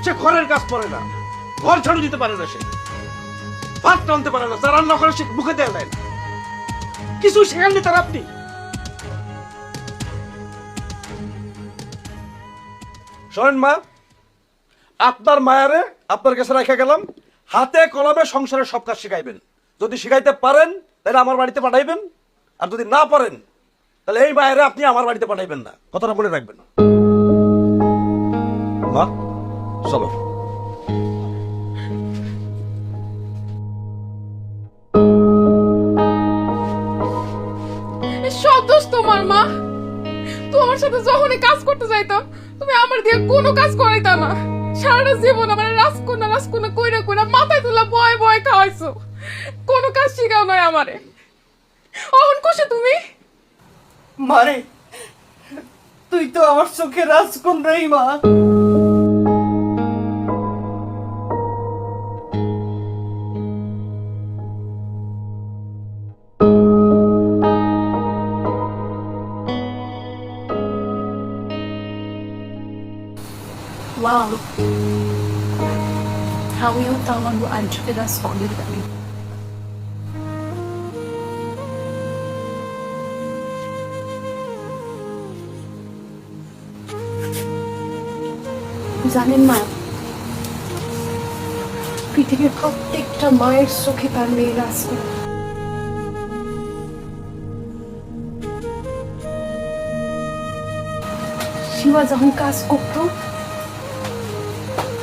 সে ঘরের কাজ করে না, ঘর ঝাড়ু দিতে পারে না, সে ভাত টানতে পারে না, তার রান্না করে সে মুখে দেয় না, কিছু শেখাননি তার আপনি। শোনেন মা, আপনার মায়ারে আপনার কাছে রেখে গেলাম, হাতে কলমে সংসারের সব কাজ শিখাইবেন। যদি শিখাইতে পারেন তাহলে আমার বাড়িতে পাঠাইবেন, আর যদি না পারেন তাহলে এই মায়েরে আপনি আমার বাড়িতে পাঠাইবেন না, কথাটা বলে রাখবেন। মা চলো। সব দোষ তোমার মা। তোমার সাথে যখনই কাজ করতে যাইতাম তুমি আমার দিয়ে কোনো কাজ করাইতা না। সারা জীবন আমার রাজকন্যা রাজকন্যা কইরা কইরা মাথায় তুলা বয় বয় খাওয়াইছো, কোনো কাজ শিখাও নয় আমারে। অহন কোষে তুমি মারে, তুই তো আমার চোখে রাজকন্যাই মা। Wow. How yung tawag mo anjo kita solid kami. জানেন মা, পৃথিবীর প্রত্যেকটা মায়ের চোখে তার মেয়ের রাজকন্যা। শিবা যখন কাজ করতো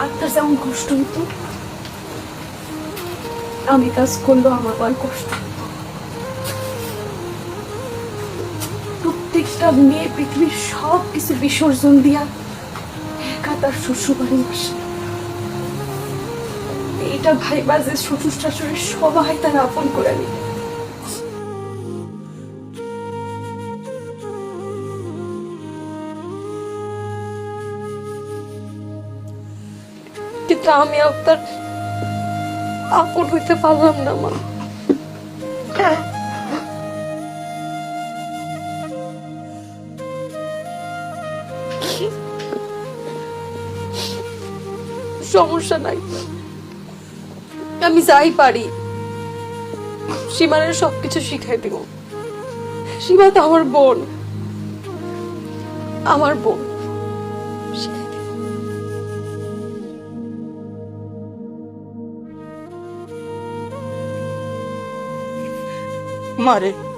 আর তার যেমন কষ্ট হতো, আমি কাজ করলেও আমার বড় কষ্ট হতো। প্রত্যেকটা মেয়ে পৃথিবীর সব কিছু বিসর্জন দিয়া একা তার শ্বশুর বাড়ি আসে। এটা ভাইবা যে শ্বশুর শাশুড়ি সবাই তার আপন করে নিবে। কিন্তু আমি আপনার আপন হইতে পারলাম না মা। সমস্যা নাই, আমি যাই পারি সীমানের সবকিছু শিখাই দিব। সীমা তো আমার বোন, আমার বোন শিখাই দিব। মারে,